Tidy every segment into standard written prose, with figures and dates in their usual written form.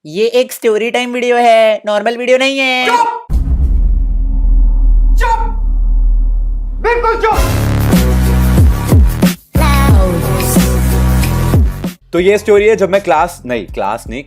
ये एक story time video है, नॉर्मल वीडियो नहीं है। चुप! चुप! बिल्कुल चुप! तो ये स्टोरी है जब मैं क्लास नहीं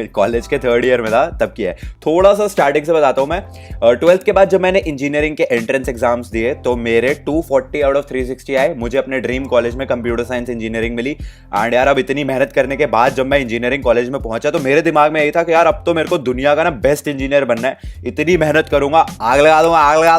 कॉलेज के थर्ड ईयर में था तब की है। थोड़ा सा स्टार्टिंग से बताता हूँ मैं। 12th के बाद जब मैंने इंजीनियरिंग के एंट्रेंस एग्जाम्स दिए तो मेरे 240 आउट ऑफ 360 आए। मुझे अपने ड्रीम कॉलेज में कंप्यूटर साइंस इंजीनियरिंग मिली। एंड यार अब इतनी मेहनत करने के बाद जब मैं इंजीनियरिंग कॉलेज में पहुंचा तो मेरे दिमाग में यही था कि यार अब तो मेरे को दुनिया का ना बेस्ट इंजीनियर बनना है। इतनी मेहनत करूंगा, आग लगा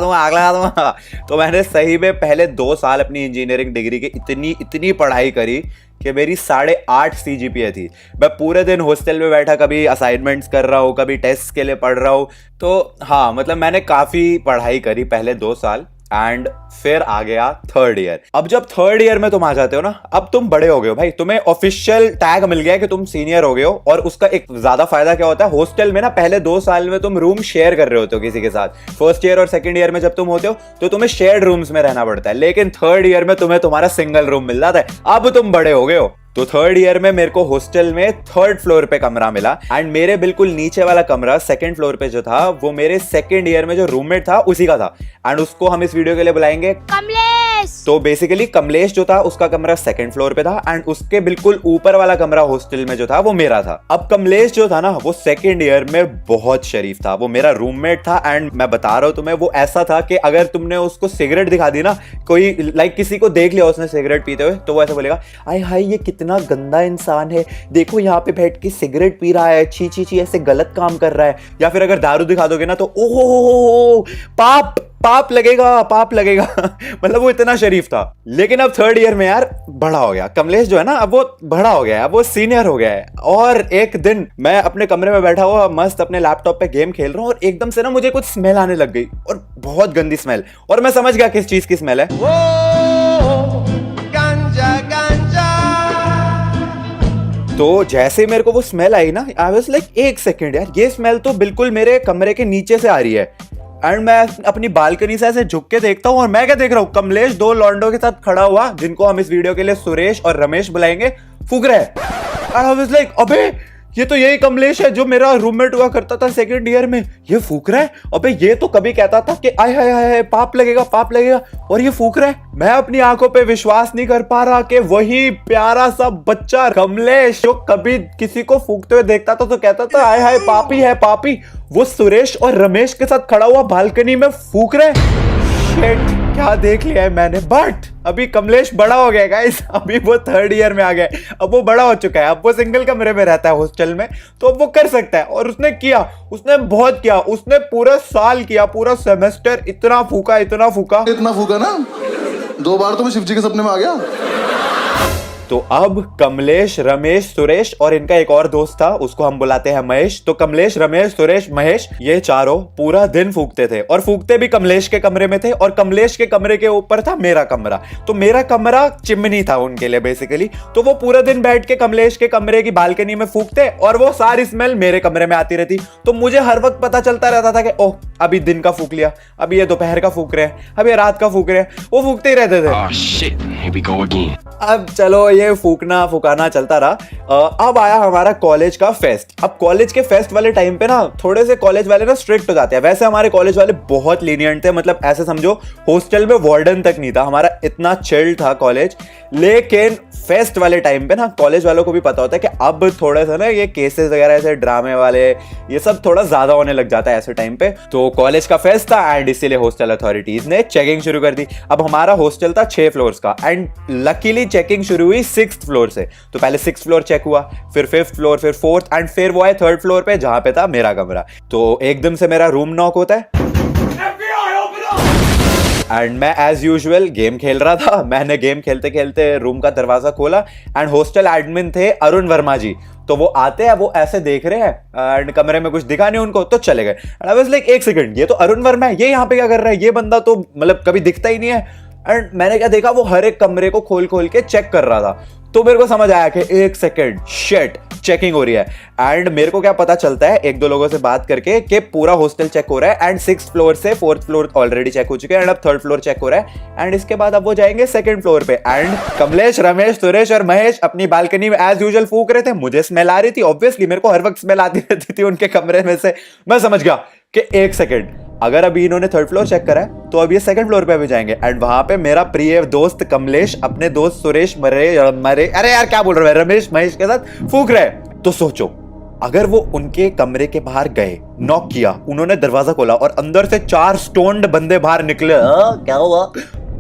दूंगा। तो मैंने सही में पहले 2 साल अपनी इंजीनियरिंग डिग्री की इतनी पढ़ाई करी कि मेरी 8.5 CGPA थी। मैं पूरे दिन हॉस्टल में बैठा, कभी असाइनमेंट्स कर रहा हूँ, कभी टेस्ट के लिए पढ़ रहा हूँ। तो हाँ, मतलब मैंने काफ़ी पढ़ाई करी पहले 2 साल। एंड फिर आ गया थर्ड ईयर। अब जब थर्ड ईयर में तुम आ जाते हो ना, अब तुम बड़े हो गए हो भाई, तुम्हें ऑफिशियल टैग मिल गया है कि तुम सीनियर हो गए हो। और उसका एक ज्यादा फायदा क्या होता है, हॉस्टल में ना पहले 2 साल में तुम रूम शेयर कर रहे होते हो किसी के साथ। फर्स्ट ईयर और सेकंड ईयर में जब तुम होते हो तो तुम्हें शेयर्ड रूम्स में रहना पड़ता है, लेकिन थर्ड ईयर में तुम्हें तुम्हारा सिंगल रूम मिल जाता है। अब तुम बड़े हो गए हो। तो थर्ड ईयर में मेरे को हॉस्टल में 3rd फ्लोर पे कमरा मिला। एंड मेरे बिल्कुल नीचे वाला कमरा 2nd फ्लोर पे जो था वो मेरे 2nd ईयर में जो रूममेट था उसी का था। एंड उसको हम इस वीडियो के लिए बुलाएंगे कमलेश। तो बेसिकली कमलेश जो था उसका कमरा 2nd फ्लोर पे था एंड उसके बिल्कुल ऊपर वाला कमरा हॉस्टल में जो था वो मेरा था। अब कमलेश जो था ना वो 2nd ईयर में बहुत शरीफ था, वो मेरा रूममेट था। एंड मैं बता रहा हूँ तुम्हें, वो ऐसा था कि अगर तुमने उसको सिगरेट दिखा दी ना, कोई किसी को देख लिया उसने सिगरेट पीते हुए, तो वो ऐसा बोलेगा, आय हाय ये कितना गंदा इंसान है, देखो यहाँ पे बैठ के सिगरेट पी रहा है, छी छी छी ऐसे गलत काम कर रहा है। या फिर अगर दारू दिखा दोगे ना तो ओहो पाप लगेगा। मतलब वो इतना शरीफ था। लेकिन अब थर्ड ईयर में यार बड़ा हो गया कमलेश जो है ना, अब वो बड़ा हो गया है, अब वो सीनियर हो गया है। और एक दिन मैं अपने कमरे में बैठा हुआ मस्त अपने लैपटॉप पे गेम खेल रहा हूँ और एकदम से ना मुझे कुछ स्मेल आने लग गई, और बहुत गंदी स्मेल। और मैं समझ गया किस चीज की स्मेल है। तो जैसे मेरे को वो स्मेल आई ना, आई वाज लाइक एक सेकेंड यार, ये स्मेल तो बिल्कुल मेरे कमरे के नीचे से आ रही है। एंड मैं अपनी बालकनी से ऐसे झुक के देखता हूँ और मैं क्या देख रहा हूँ, कमलेश 2 लॉन्डो के साथ खड़ा हुआ, जिनको हम इस वीडियो के लिए सुरेश और रमेश बुलाएंगे, फूक रहे हैं। आई वाज लाइक अबे ये तो यही कमलेश है जो मेरा रूममेट हुआ करता था 2nd ईयर में, ये फूक रहा है। अबे ये तो कभी कहता था कि आय हाय हाय पाप लगेगा, और ये फूक रहा है। मैं अपनी आंखों पे विश्वास नहीं कर पा रहा कि वही प्यारा सा बच्चा कमलेश जो कभी किसी को फूकते हुए देखता था तो कहता था आय हाय पापी है पापी, वो सुरेश और रमेश के साथ खड़ा हुआ बालकनी में फूक रहा है। शिट, क्या देख लिया है मैंने। बट अभी कमलेश बड़ा हो गया गाइस, अभी वो 3rd ईयर में आ गया, अब वो बड़ा हो चुका है, अब वो सिंगल कमरे में रहता है हॉस्टल में, तो अब वो कर सकता है। और उसने बहुत किया, उसने पूरा साल किया, पूरा सेमेस्टर इतना फूका ना 2 बार तो मैं शिव जी के सपने में आ गया। तो अब कमलेश, रमेश, सुरेश और इनका एक और दोस्त था, उसको हम बुलाते हैं महेश। तो कमलेश, रमेश, सुरेश, महेश, ये चारों पूरा दिन फूकते थे, और फूकते भी कमलेश के कमरे में थे, और कमलेश के कमरे के ऊपर था मेरा कमरा। तो मेरा कमरा चिमनी था उनके लिए बेसिकली। तो वो पूरा दिन बैठ के कमलेश के कमरे की बालकनी में फूकते और वो सारी स्मेल मेरे कमरे में आती रहती। तो मुझे हर वक्त पता चलता रहता था कि ओह अभी दिन का फूक लिया, अभी ये दोपहर का फूक रहे हैं, अभी रात का फूक रहे हैं, वो फूकते ही रहते थे। Oh shit, here we go again. अब चलो ये फूकना फुकाना चलता रहा। अब आया हमारा कॉलेज का फेस्ट। अब कॉलेज के फेस्ट वाले टाइम पे ना थोड़े से कॉलेज वाले ना स्ट्रिक्ट हो जाते हैं। वैसे हमारे कॉलेज वाले बहुत लीनियंट थे, मतलब ऐसे समझो हॉस्टल में वार्डन तक नहीं था, हमारा इतना चिल्ड था कॉलेज। लेकिन फेस्ट वाले टाइम पे ना कॉलेज वालों को भी पता होता है कि अब थोड़ा सा ना ये केसेस वगैरह ऐसे ड्रामे वाले ये सब थोड़ा ज्यादा होने लग जाता है ऐसे टाइम पे। तो कॉलेज का फेस्ट था एंड इसीलिए हॉस्टल अथॉरिटीज ने चेकिंग शुरू कर दी। अब हमारा हॉस्टल था 6 फ्लोर्स का एंड लकीली चेकिंग शुरू हुई 6th फ्लोर से। तो पहले 6th फ्लोर चेक हुआ, फिर 5th फ्लोर, फिर 4th एंड फिर वो है 3rd फ्लोर पे जहां पे था मेरा कमरा। तो एकदम से मेरा रूम नॉक होता है एंड मैं एज यूजुअल गेम खेल रहा था। मैंने गेम खेलते खेलते रूम का दरवाजा खोला एंड हॉस्टल एडमिन थे अरुण वर्मा जी। तो वो आते हैं, वो ऐसे देख रहे हैं एंड कमरे में कुछ दिखा नहीं उनको, तो चले गए। आई वाज लाइक एक सेकंड, ये तो अरुण वर्मा है, ये यहाँ पे क्या कर रहा है, ये बंदा तो मतलब कभी दिखता ही नहीं है। एंड मैंने क्या देखा, वो हर एक कमरे को खोल खोल के चेक कर रहा था। तो मेरे को समझ आया कि एक सेकेंड शिट चेकिंग हो रही है। एंड मेरे को क्या पता चलता है एक दो लोगों से बात करके कि पूरा हॉस्टल चेक हो रहा है एंड 6th फ्लोर से 4th फ्लोर ऑलरेडी चेक हो चुके हैं एंड अब 3rd फ्लोर चेक हो रहा है एंड इसके बाद अब वो जाएंगे 2nd फ्लोर पे। एंड कमलेश, रमेश, सुरेश और महेश अपनी बालकनी में एज यूजुअल फूक रहे थे। मुझे स्मेल आ रही थी, ऑब्वियसली मेरे को हर वक्त स्मेल आती रहती थी उनके कमरे में से। मैं समझ गया कि एक सेकेंड, अगर अभी इन्होंने 3rd फ्लोर चेक करा है तो अब ये 2nd फ्लोर पे भी जाएंगे एंड वहां पे मेरा प्रिय दोस्त कमलेश अपने दोस्त सुरेश मरे अरे यार क्या बोल रहा है, रमेश महेश के साथ फूक रहे। तो सोचो अगर वो उनके कमरे के बाहर गए, नॉक किया, उन्होंने दरवाजा खोला और अंदर से 4 स्टोन्ड बंदे बाहर निकले, क्या हुआ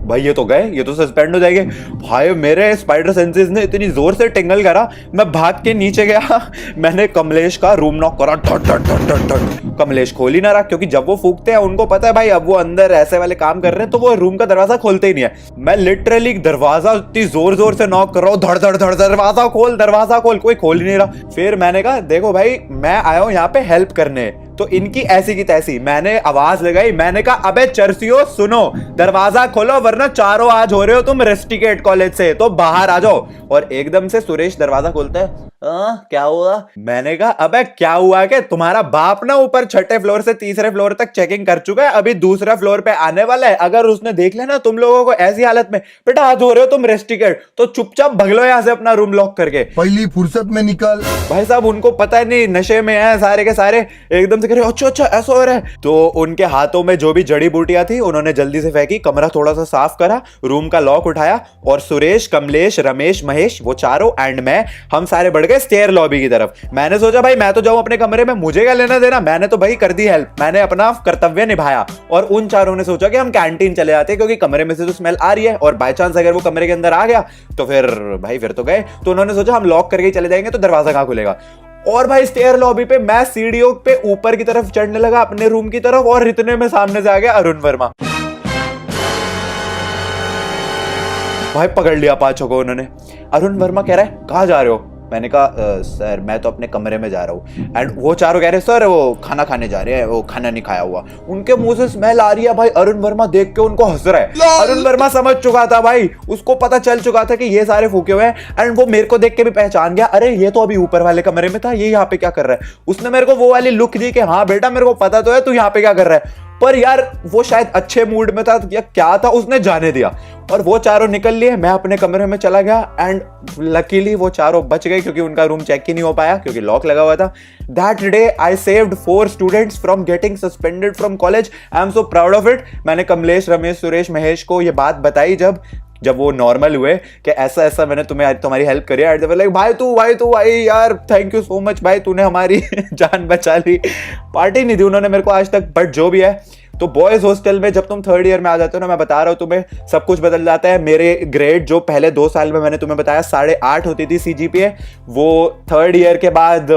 भाई? ये तो गए, ये तो सस्पेंड हो जाएंगे भाई। मेरे स्पाइडर सेंसेस ने इतनी जोर से टिंगल करा, मैं भाग के नीचे गया, मैंने कमलेश का रूम नॉक करा, ठट ठट ठट ठट ठट। कमलेश खोल ही ना रहा, क्योंकि जब वो फूकते हैं उनको पता है भाई अब वो अंदर ऐसे वाले काम कर रहे हैं तो वो रूम का दरवाजा खोलते ही नहीं है। मैं लिटरली दरवाजा इतनी जोर जोर से नॉक कर रहा हूँ, धड़ धड़ धड़, दरवाजा खोल, कोई खोल ही नहीं रहा। फिर मैंने कहा देखो भाई मैं आया हूँ यहाँ पे हेल्प करने, तो इनकी ऐसी की तैसी। मैंने आवाज लगाई, मैंने कहा अबे चर्सियो सुनो, दरवाजा खोलो वरना चारों आज हो रहे हो तुम रेस्टिकेट कॉलेज से, तो बाहर आ जाओ। और एकदम से सुरेश दरवाजा खोलता है, क्या हुआ? मैंने कहा अबे क्या हुआ कि तुम्हारा बाप ना ऊपर 6ठे फ्लोर से 3रे फ्लोर तक चेकिंग कर चुका है, अभी 2रा फ्लोर पे आने वाला है। अगर उसने देख लिया ना तुम लोगों को ऐसी हालत में, बेटा आज हो रहे हो तुम रेस्टिकेट, तो चुपचाप भगलो यहाँ से अपना रूम लॉक करके, पहली फुर्सत में निकल। भाई साहब उनको पता है नहीं, नशे में है सारे के सारे, एकदम से कह रहे अच्छा ऐसा हो रहा है। तो उनके हाथों में जो भी जड़ी बूटियां थी उन्होंने जल्दी से फेंकी, कमरा थोड़ा सा साफ करा, रूम का लॉक उठाया और सुरेश, कमलेश, रमेश, महेश वो चारों एंड मैं, हम सारे बढ़ गए स्टेयर लॉबी की तरफ। मैंने सोचा भाई मैं तो जाऊं अपने कमरे में, मुझे क्या लेना देना, मैंने तो भाई कर दी हेल्प, मैंने अपना कर्तव्य निभाया। और उन चारों ने सोचा कि हम कैंटीन चले जाते क्योंकि कमरे में से तो स्मेल आ रही है और बाय चांस अगर वो कमरे के अंदर आ गया तो फिर भाई फिर तो गए। तो उन्होंने सोचा हम लॉक करके ही चले जाएंगे तो दरवाजा कहां खुलेगा। और भाई स्टेयर लॉबी पे मैं सीढ़ियों पे ऊपर की तरफ चढ़ने लगा अपने रूम की तरफ और इतने में सामने से आ गया अरुण वर्मा। भाई पकड़ लिया पांचों को उन्होंने। अरुण वर्मा कह रहा है कहां जा रहे हो? मैंने कहा सर मैं तो अपने कमरे में जा रहा हूँ। एंड वो चारों कह रहे सर वो खाना खाने जा रहे हैं, वो खाना नहीं खाया हुआ। उनके मुंह से स्मेल आ रही है भाई। अरुण वर्मा देख के उनको हंस रहा है। अरुण वर्मा समझ चुका था भाई, उसको पता चल चुका था कि ये सारे फूके हुए हैं। एंड वो मेरे को देख के भी पहचान गया, अरे ये तो अभी ऊपर वाले कमरे में था, ये यहाँ पे क्या कर रहा है। उसने मेरे को वो वाली लुक दी कि हाँ बेटा मेरे को पता तो है तू यहाँ पे क्या कर रहा है। पर यार वो शायद अच्छे मूड में था या क्या था, उसने जाने दिया और वो चारों निकल लिए। मैं अपने कमरे में चला गया एंड लकीली वो चारों बच गए क्योंकि उनका रूम चेक ही नहीं हो पाया क्योंकि लॉक लगा हुआ था। That day I saved 4 students from getting suspended from college. I am so proud of it. मैंने कमलेश, रमेश, सुरेश, महेश को ये बात बताई जब वो नॉर्मल हुए कि ऐसा ऐसा मैंने तुम्हारी हेल्प करी है। लाइक भाई तू यार थैंक यू सो मच भाई, तूने हमारी जान बचा ली। पार्टी नहीं दी उन्होंने मेरे को आज तक, बट जो भी है। तो बॉयज हॉस्टल में जब तुम 3rd ईयर में आ जाते हो ना, मैं बता रहा हूँ तुम्हें सब कुछ बदल जाता है। मेरे ग्रेड जो पहले 2 साल में मैंने तुम्हें बताया 8.5 होती थी CGPA, वो 3rd ईयर के बाद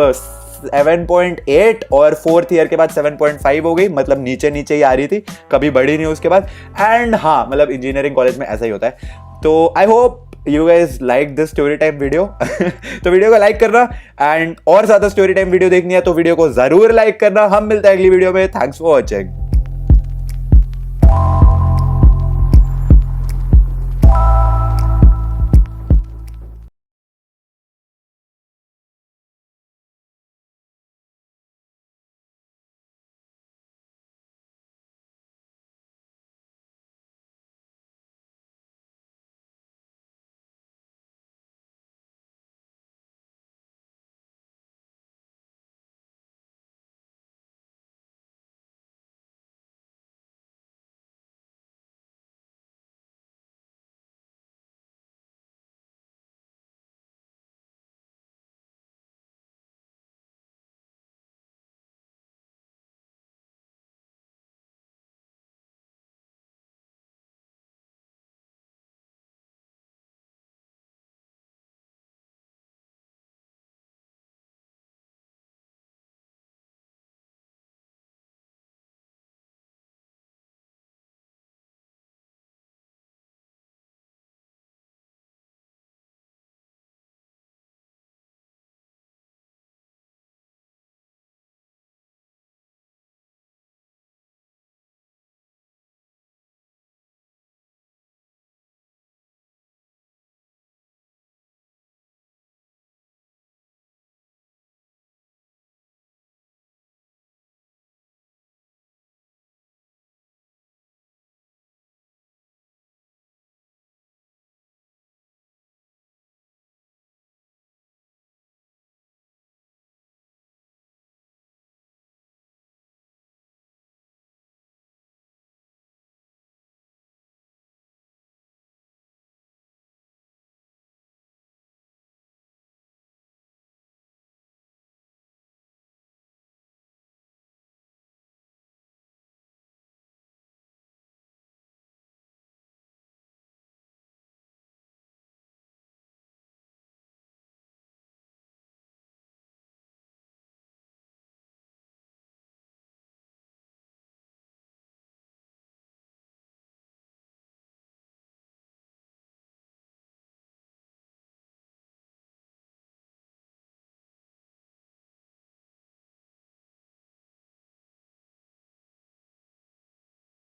7.8 और 4th ईयर के बाद 7.5 हो गई। मतलब नीचे ही आ रही थी, कभी बढ़ी नहीं उसके बाद। एंड हाँ मतलब इंजीनियरिंग कॉलेज में ऐसा ही होता है। तो I hope you guys like this story time video. तो वीडियो को लाइक करना एंड और ज्यादा स्टोरी टाइम वीडियो देखनी है तो वीडियो को जरूर लाइक करना। हम मिलते हैं अगली वीडियो में। Thanks for watching.